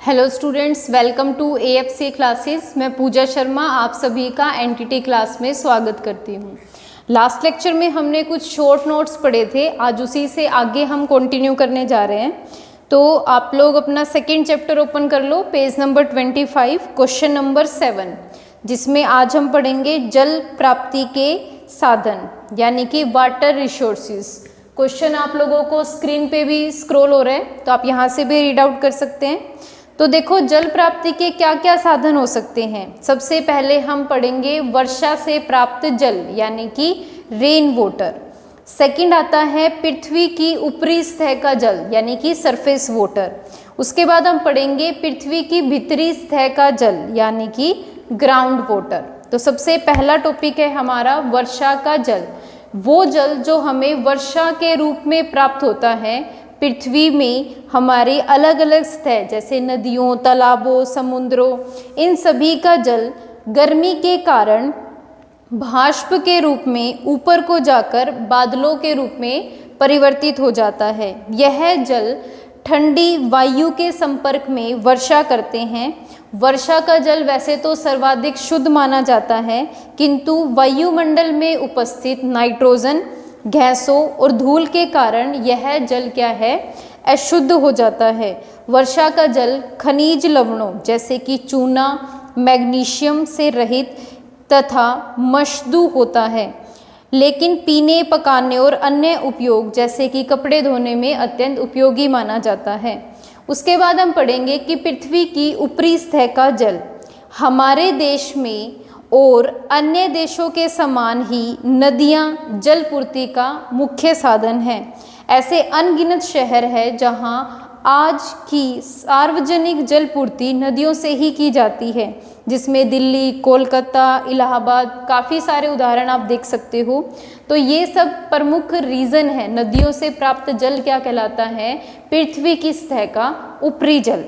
Hello students, welcome to AFC classes. मैं पूजा शर्मा आप सभी का एनटीटी क्लास में स्वागत करती हूँ। लास्ट लेक्चर में हमने कुछ शॉर्ट नोट्स पढ़े थे, आज उसी से आगे हम कंटिन्यू करने जा रहे हैं। तो आप लोग अपना सेकंड चैप्टर ओपन कर लो, पेज नंबर 25, क्वेश्चन नंबर 7, जिसमें आज हम पढ़ेंगे जल प्राप्ति के साधन यानी कि वाटर रिसोर्सेज। क्वेश्चन आप लोगों को स्क्रीन पे भी स्क्रॉल हो रहा है, तो आप यहाँ से भी रीड आउट कर सकते हैं। तो देखो, जल प्राप्ति के क्या क्या साधन हो सकते हैं। सबसे पहले हम पढ़ेंगे वर्षा से प्राप्त जल यानी कि रेन वाटर। सेकंड आता है पृथ्वी की ऊपरी सतह का जल यानी कि सरफेस वाटर। उसके बाद हम पढ़ेंगे पृथ्वी की भीतरी सतह का जल यानी कि ग्राउंड वाटर। तो सबसे पहला टॉपिक है हमारा वर्षा का जल। वो जल जो हमें वर्षा के रूप में प्राप्त होता है पृथ्वी में, हमारी अलग अलग सतह जैसे नदियों, तालाबों, समुद्रों, इन सभी का जल गर्मी के कारण भाष्प के रूप में ऊपर को जाकर बादलों के रूप में परिवर्तित हो जाता है। यह जल ठंडी वायु के संपर्क में वर्षा करते हैं। वर्षा का जल वैसे तो सर्वाधिक शुद्ध माना जाता है, किंतु वायुमंडल में उपस्थित नाइट्रोजन गैसों और धूल के कारण यह जल क्या है, अशुद्ध हो जाता है। वर्षा का जल खनिज लवणों जैसे कि चूना, मैग्नीशियम से रहित तथा मशदू होता है, लेकिन पीने, पकाने और अन्य उपयोग जैसे कि कपड़े धोने में अत्यंत उपयोगी माना जाता है। उसके बाद हम पढ़ेंगे कि पृथ्वी की ऊपरी सतह का जल हमारे देश में और अन्य देशों के समान ही नदियां जलपूर्ति का मुख्य साधन है। ऐसे अनगिनत शहर है जहां आज की सार्वजनिक जलपूर्ति नदियों से ही की जाती है, जिसमें दिल्ली, कोलकाता, इलाहाबाद, काफ़ी सारे उदाहरण आप देख सकते हो। तो ये सब प्रमुख रीज़न है, नदियों से प्राप्त जल क्या कहलाता है, पृथ्वी की सतह का ऊपरी जल।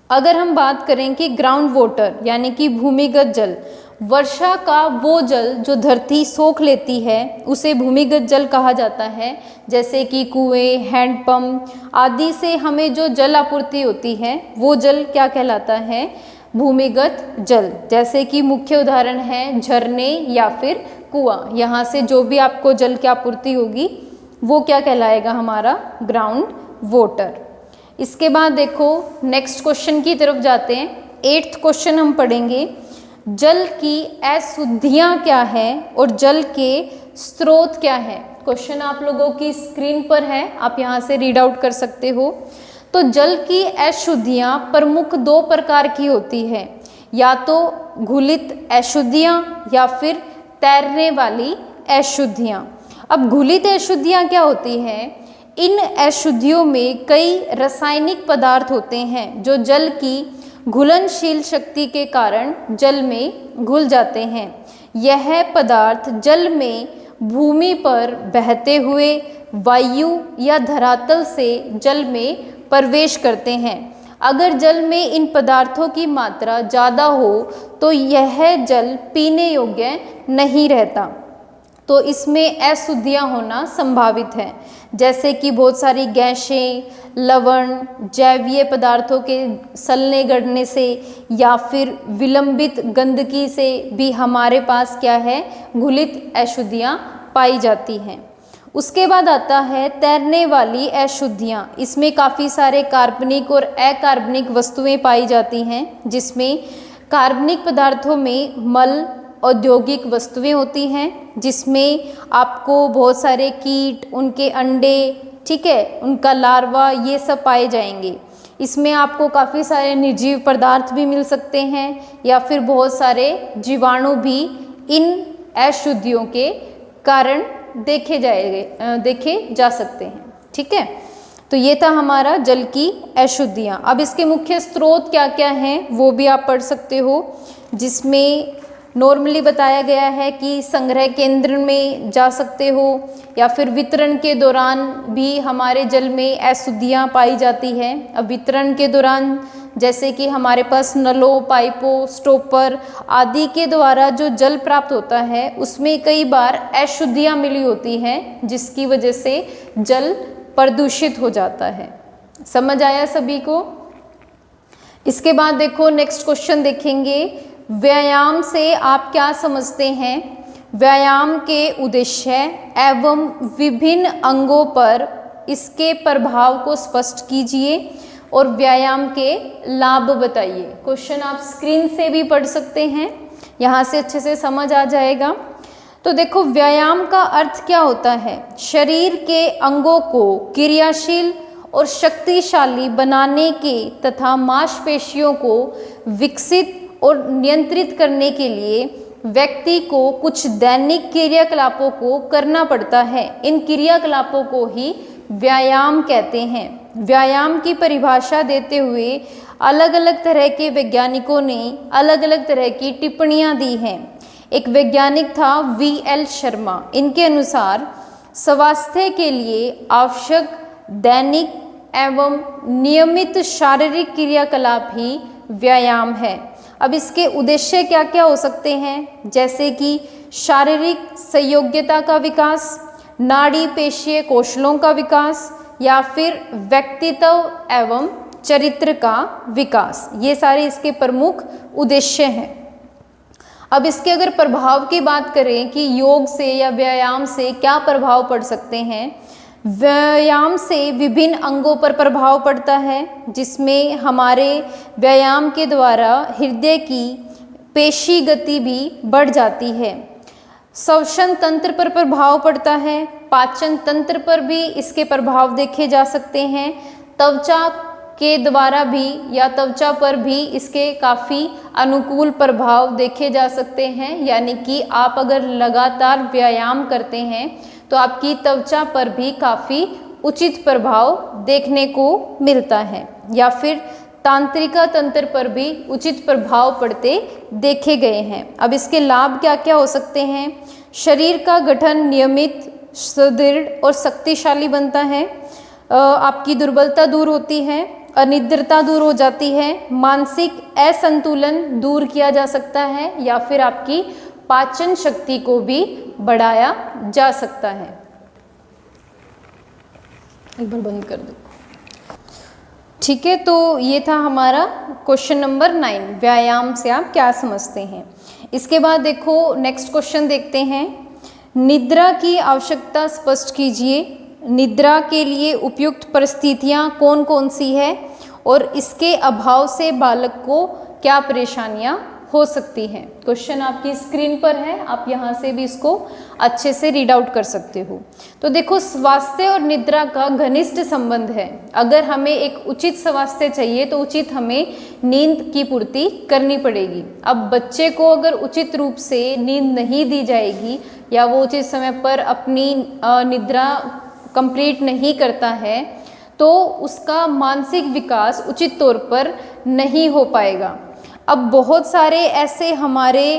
अगर हम बात करें कि ग्राउंड वाटर यानी कि भूमिगत जल, वर्षा का वो जल जो धरती सोख लेती है उसे भूमिगत जल कहा जाता है। जैसे कि कुएं, हैंडपंप आदि से हमें जो जल आपूर्ति होती है वो जल क्या कहलाता है, भूमिगत जल। जैसे कि मुख्य उदाहरण है झरने या फिर कुआं, यहाँ से जो भी आपको जल की आपूर्ति होगी वो क्या कहलाएगा, हमारा ग्राउंड वाटर। इसके बाद देखो नेक्स्ट क्वेश्चन की तरफ जाते हैं। 8th क्वेश्चन हम पढ़ेंगे जल की अशुद्धियाँ क्या है और जल के स्रोत क्या है। क्वेश्चन आप लोगों की स्क्रीन पर है, आप यहाँ से रीड आउट कर सकते हो। तो जल की अशुद्धियाँ प्रमुख 2 प्रकार की होती है, या तो घुलित अशुद्धियाँ या फिर तैरने वाली अशुद्धियाँ। अब घुलित अशुद्धियाँ क्या होती हैं, इन अशुद्धियों में कई रासायनिक पदार्थ होते हैं जो जल की घुलनशील शक्ति के कारण जल में घुल जाते हैं। यह पदार्थ जल में भूमि पर बहते हुए वायु या धरातल से जल में प्रवेश करते हैं। अगर जल में इन पदार्थों की मात्रा ज़्यादा हो तो यह जल पीने योग्य नहीं रहता, तो इसमें अशुद्धियाँ होना संभावित है। जैसे कि बहुत सारी गैसें, लवण, जैवीय पदार्थों के सलने गड़ने से या फिर विलंबित गंदगी से भी हमारे पास क्या है, घुलित अशुद्धियाँ पाई जाती हैं। उसके बाद आता है तैरने वाली अशुद्धियाँ। इसमें काफ़ी सारे कार्बनिक और अकार्बनिक वस्तुएं पाई जाती हैं, जिसमें कार्बनिक पदार्थों में मल, औद्योगिक वस्तुएं होती हैं, जिसमें आपको बहुत सारे कीट, उनके अंडे, ठीक है, उनका लार्वा, ये सब पाए जाएंगे। इसमें आपको काफ़ी सारे निर्जीव पदार्थ भी मिल सकते हैं या फिर बहुत सारे जीवाणु भी इन अशुद्धियों के कारण देखे जा सकते हैं। ठीक है, तो ये था हमारा जल की अशुद्धियाँ। अब इसके मुख्य स्रोत क्या क्या हैं वो भी आप पढ़ सकते हो, जिसमें नॉर्मली बताया गया है कि संग्रह केंद्र में जा सकते हो या फिर वितरण के दौरान भी हमारे जल में अशुद्धियाँ पाई जाती हैं। अब वितरण के दौरान जैसे कि हमारे पास नलों, पाइपों, स्टॉपर आदि के द्वारा जो जल प्राप्त होता है उसमें कई बार अशुद्धियाँ मिली होती हैं, जिसकी वजह से जल प्रदूषित हो जाता है। समझ आया सभी को? इसके बाद देखो नेक्स्ट क्वेश्चन देखेंगे, व्यायाम से आप क्या समझते हैं? व्यायाम के उद्देश्य एवं विभिन्न अंगों पर इसके प्रभाव को स्पष्ट कीजिए और व्यायाम के लाभ बताइए। क्वेश्चन आप स्क्रीन से भी पढ़ सकते हैं, यहाँ से अच्छे से समझ आ जाएगा। तो देखो व्यायाम का अर्थ क्या होता है? शरीर के अंगों को क्रियाशील और शक्तिशाली बनाने के तथा मांसपेशियों को विकसित और नियंत्रित करने के लिए व्यक्ति को कुछ दैनिक क्रियाकलापों को करना पड़ता है। इन क्रियाकलापों को ही व्यायाम कहते हैं। व्यायाम की परिभाषा देते हुए अलग अलग तरह के वैज्ञानिकों ने अलग अलग तरह की टिप्पणियां दी हैं। एक वैज्ञानिक था VL शर्मा। इनके अनुसार स्वास्थ्य के लिए आवश्यक दैनिक एवं नियमित शारीरिक क्रियाकलाप ही व्यायाम है। अब इसके उद्देश्य क्या क्या हो सकते हैं? जैसे कि शारीरिक संयोग्यता का विकास, नाड़ी पेशीय कौशलों का विकास, या फिर व्यक्तित्व एवं चरित्र का विकास। ये सारे इसके प्रमुख उद्देश्य हैं। अब इसके अगर प्रभाव की बात करें कि योग से या व्यायाम से क्या प्रभाव पड़ सकते हैं? व्यायाम से विभिन्न अंगों पर प्रभाव पड़ता है, जिसमें हमारे व्यायाम के द्वारा हृदय की पेशी गति भी बढ़ जाती है। श्वसन तंत्र पर प्रभाव पड़ता है, पाचन तंत्र पर भी इसके प्रभाव देखे जा सकते हैं। त्वचा के द्वारा भी या त्वचा पर भी इसके काफ़ी अनुकूल प्रभाव देखे जा सकते हैं। यानी कि आप अगर लगातार व्यायाम करते हैं तो आपकी त्वचा पर भी काफ़ी उचित प्रभाव देखने को मिलता है। या फिर तांत्रिका तंत्र पर भी उचित प्रभाव पड़ते देखे गए हैं। अब इसके लाभ क्या क्या हो सकते हैं? शरीर का गठन नियमित, सुदृढ़ और शक्तिशाली बनता है। आपकी दुर्बलता दूर होती है, अनिद्रता दूर हो जाती है, मानसिक असंतुलन दूर किया जा सकता है, या फिर आपकी पाचन शक्ति को भी बढ़ाया जा सकता है। एक बार बंद कर दो। ठीक है, तो ये था हमारा क्वेश्चन नंबर 9, व्यायाम से आप क्या समझते हैं। इसके बाद देखो नेक्स्ट क्वेश्चन देखते हैं, निद्रा की आवश्यकता स्पष्ट कीजिए। निद्रा के लिए उपयुक्त परिस्थितियां कौन कौन सी है और इसके अभाव से बालक को क्या परेशानियां हो सकती हैं। क्वेश्चन आपकी स्क्रीन पर है, आप यहाँ से भी इसको अच्छे से रीड आउट कर सकते हो। तो देखो स्वास्थ्य और निद्रा का घनिष्ठ संबंध है। अगर हमें एक उचित स्वास्थ्य चाहिए तो उचित हमें नींद की पूर्ति करनी पड़ेगी। अब बच्चे को अगर उचित रूप से नींद नहीं दी जाएगी या वो उचित समय पर अपनी निद्रा कंप्लीट नहीं करता है तो उसका मानसिक विकास उचित तौर पर नहीं हो पाएगा। अब बहुत सारे ऐसे हमारे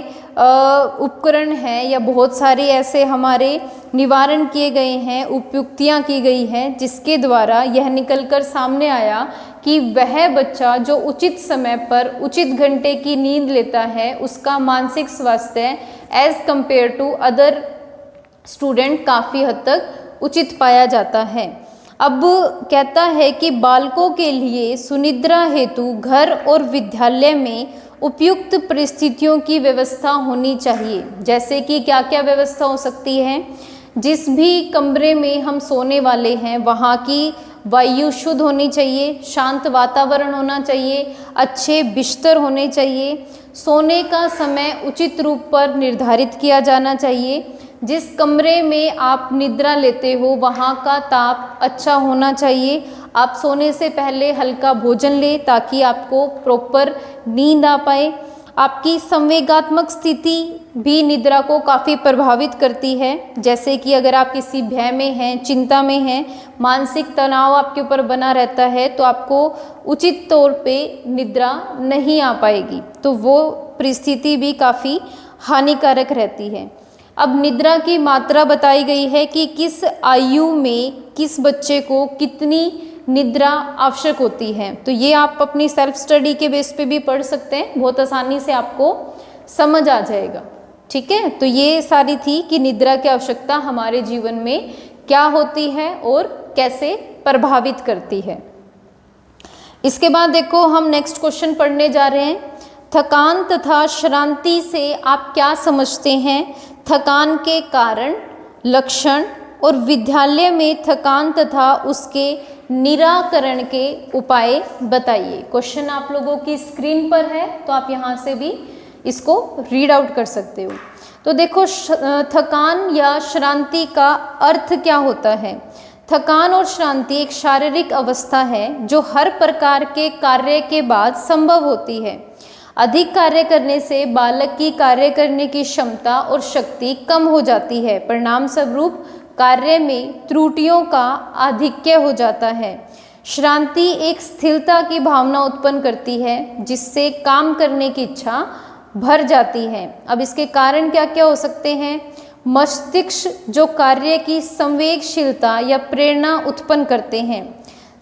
उपकरण हैं या बहुत सारे ऐसे हमारे निवारण किए गए हैं, उपयुक्तियाँ की गई हैं, जिसके द्वारा यह निकलकर सामने आया कि वह बच्चा जो उचित समय पर उचित घंटे की नींद लेता है उसका मानसिक स्वास्थ्य as compare to other student काफ़ी हद तक उचित पाया जाता है। अब कहता है कि बालकों के लिए सुनिद्रा हेतु घर और विद्यालय में उपयुक्त परिस्थितियों की व्यवस्था होनी चाहिए। जैसे कि क्या क्या व्यवस्था हो सकती है? जिस भी कमरे में हम सोने वाले हैं वहाँ की वायु शुद्ध होनी चाहिए, शांत वातावरण होना चाहिए, अच्छे बिस्तर होने चाहिए, सोने का समय उचित रूप पर निर्धारित किया जाना चाहिए। जिस कमरे में आप निद्रा लेते हो वहाँ का ताप अच्छा होना चाहिए। आप सोने से पहले हल्का भोजन लें ताकि आपको प्रॉपर नींद आ पाए। आपकी संवेगात्मक स्थिति भी निद्रा को काफ़ी प्रभावित करती है। जैसे कि अगर आप किसी भय में हैं, चिंता में हैं, मानसिक तनाव आपके ऊपर बना रहता है तो आपको उचित तौर पे निद्रा नहीं आ पाएगी, तो वो परिस्थिति भी काफ़ी हानिकारक रहती है। अब निद्रा की मात्रा बताई गई है कि किस आयु में किस बच्चे को कितनी निद्रा आवश्यक होती है। तो ये आप अपनी सेल्फ स्टडी के बेस पे भी पढ़ सकते हैं, बहुत आसानी से आपको समझ आ जाएगा। ठीक है, तो ये सारी थी कि निद्रा की आवश्यकता हमारे जीवन में क्या होती है और कैसे प्रभावित करती है। इसके बाद देखो हम नेक्स्ट क्वेश्चन पढ़ने जा रहे हैं। थकान तथा श्रांति से आप क्या समझते हैं? थकान के कारण, लक्षण और विद्यालय में थकान तथा उसके निराकरण के उपाय बताइए। क्वेश्चन आप लोगों की स्क्रीन पर है, तो आप यहाँ से भी इसको रीड आउट कर सकते हो। तो देखो थकान या श्रांति का अर्थ क्या होता है? थकान और श्रांति एक शारीरिक अवस्था है जो हर प्रकार के कार्य के बाद संभव होती है। अधिक कार्य करने से बालक की कार्य करने की क्षमता और शक्ति कम हो जाती है। परिणाम स्वरूप कार्य में त्रुटियों का आधिक्य हो जाता है। श्रांति एक स्थिरता की भावना उत्पन्न करती है जिससे काम करने की इच्छा भर जाती है। अब इसके कारण क्या क्या हो सकते हैं? मस्तिष्क जो कार्य की संवेगशीलता या प्रेरणा उत्पन्न करते हैं।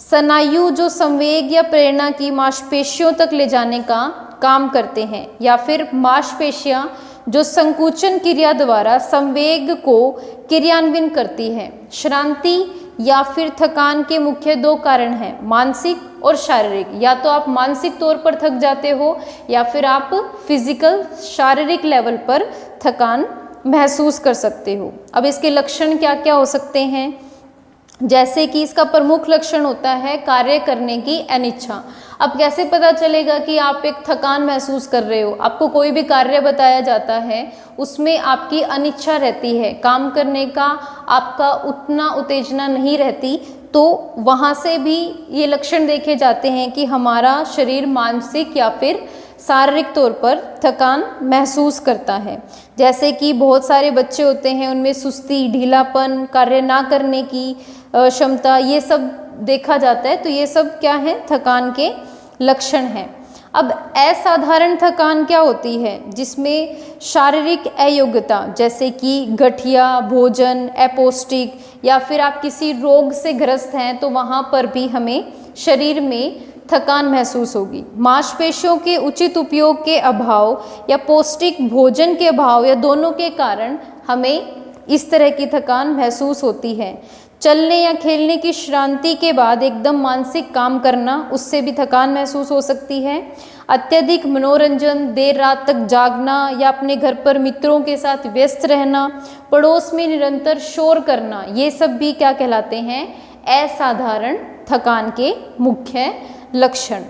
स्नायु जो संवेग या प्रेरणा की मांसपेशियों तक ले जाने का काम करते हैं, या फिर मांसपेशियां जो संकुचन क्रिया द्वारा संवेग को क्रियान्वित करती है। श्रांति या फिर थकान के मुख्य दो कारण हैं, मानसिक और शारीरिक। या तो आप मानसिक तौर पर थक जाते हो या फिर आप फिजिकल शारीरिक लेवल पर थकान महसूस कर सकते हो। अब इसके लक्षण क्या क्या हो सकते हैं? जैसे कि इसका प्रमुख लक्षण होता है कार्य करने की अनिच्छा। अब कैसे पता चलेगा कि आप एक थकान महसूस कर रहे हो? आपको कोई भी कार्य बताया जाता है, उसमें आपकी अनिच्छा रहती है, काम करने का आपका उतना उत्तेजना नहीं रहती, तो वहाँ से भी ये लक्षण देखे जाते हैं कि हमारा शरीर मानसिक या फिर शारीरिक तौर पर थकान महसूस करता है। जैसे कि बहुत सारे बच्चे होते हैं, उनमें सुस्ती, ढीलापन, कार्य ना करने की क्षमता, ये सब देखा जाता है। तो ये सब क्या है? थकान के लक्षण हैं। अब असाधारण थकान क्या होती है? जिसमें शारीरिक अयोग्यता, जैसे कि गठिया भोजन, अपौष्टिक, या फिर आप किसी रोग से ग्रस्त हैं तो वहाँ पर भी हमें शरीर में थकान महसूस होगी। मांसपेशियों के उचित उपयोग के अभाव या पौष्टिक भोजन के अभाव या दोनों के कारण हमें इस तरह की थकान महसूस होती है। चलने या खेलने की श्रांति के बाद एकदम मानसिक काम करना, उससे भी थकान महसूस हो सकती है। अत्यधिक मनोरंजन, देर रात तक जागना या अपने घर पर मित्रों के साथ व्यस्त रहना, पड़ोस में निरंतर शोर करना, ये सब भी क्या कहलाते हैं? असाधारण थकान के मुख्य लक्षण।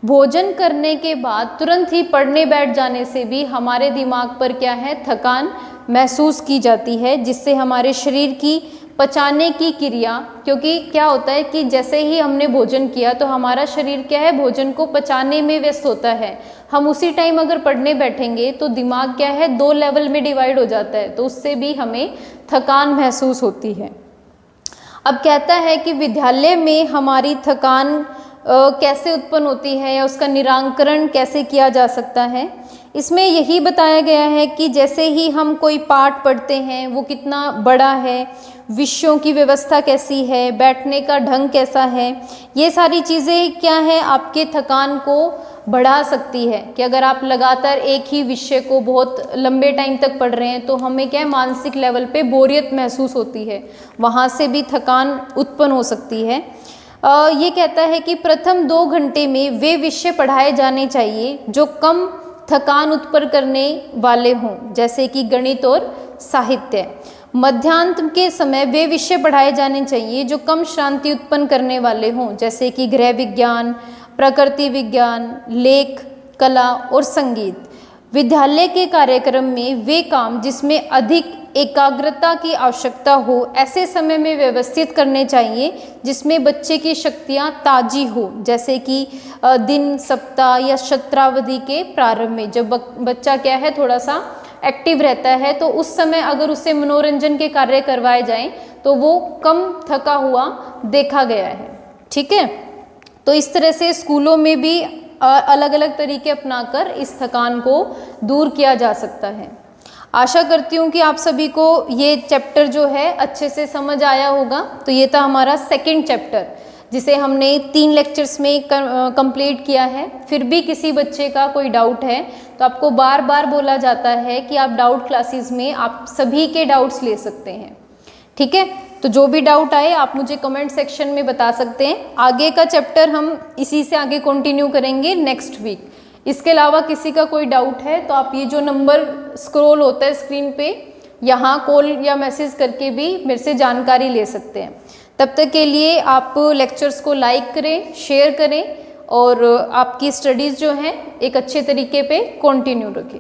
भोजन करने के बाद तुरंत ही पढ़ने बैठ जाने से भी हमारे दिमाग पर क्या है? थकान महसूस की जाती है, जिससे हमारे शरीर की पचाने की क्रिया, क्योंकि क्या होता है कि जैसे ही हमने भोजन किया तो हमारा शरीर क्या है? भोजन को पचाने में व्यस्त होता है। हम उसी टाइम अगर पढ़ने बैठेंगे तो दिमाग क्या है? दो लेवल में डिवाइड हो जाता है, तो उससे भी हमें थकान महसूस होती है। अब कहता है कि विद्यालय में हमारी थकान कैसे उत्पन्न होती है या उसका निराकरण कैसे किया जा सकता है। इसमें यही बताया गया है कि जैसे ही हम कोई पाठ पढ़ते हैं, वो कितना बड़ा है, विषयों की व्यवस्था कैसी है, बैठने का ढंग कैसा है, ये सारी चीज़ें क्या है? आपके थकान को बढ़ा सकती है। कि अगर आप लगातार एक ही विषय को बहुत लंबे टाइम तक पढ़ रहे हैं तो हमें क्या है? मानसिक लेवल पे बोरियत महसूस होती है, वहाँ से भी थकान उत्पन्न हो सकती है। ये कहता है कि प्रथम 2 घंटे में वे विषय पढ़ाए जाने चाहिए जो कम थकान उत्पन्न करने वाले हों, जैसे कि गणित और साहित्य। मध्याह्न के समय वे विषय पढ़ाए जाने चाहिए जो कम श्रांति उत्पन्न करने वाले हों, जैसे कि गृह विज्ञान, प्रकृति विज्ञान, लेख, कला और संगीत। विद्यालय के कार्यक्रम में वे काम जिसमें अधिक एकाग्रता की आवश्यकता हो ऐसे समय में व्यवस्थित करने चाहिए जिसमें बच्चे की शक्तियाँ ताजी हो, जैसे कि दिन, सप्ताह या सत्रावधि के प्रारंभ में जब बच्चा क्या है? थोड़ा सा एक्टिव रहता है, तो उस समय अगर उससे मनोरंजन के कार्य करवाए जाएं तो वो कम थका हुआ देखा गया है। ठीक है, तो इस तरह से स्कूलों में भी अलग अलग तरीके अपनाकर इस थकान को दूर किया जा सकता है। आशा करती हूँ कि आप सभी को ये चैप्टर जो है अच्छे से समझ आया होगा। तो ये था हमारा सेकंड चैप्टर, जिसे हमने 3 लेक्चर्स में कंप्लीट किया है। फिर भी किसी बच्चे का कोई डाउट है तो आपको बार बार बोला जाता है कि आप डाउट क्लासेस में आप सभी के डाउट्स ले सकते हैं। ठीक है, तो जो भी डाउट आए आप मुझे कमेंट सेक्शन में बता सकते हैं। आगे का चैप्टर हम इसी से आगे कंटिन्यू करेंगे नेक्स्ट वीक। इसके अलावा किसी का कोई डाउट है तो आप ये जो नंबर स्क्रॉल होता है स्क्रीन पे, यहाँ कॉल या मैसेज करके भी मेरे से जानकारी ले सकते हैं। तब तक के लिए आप लेक्चर्स को लाइक करें, शेयर करें और आपकी स्टडीज़ जो हैं एक अच्छे तरीके पे कंटिन्यू रखें।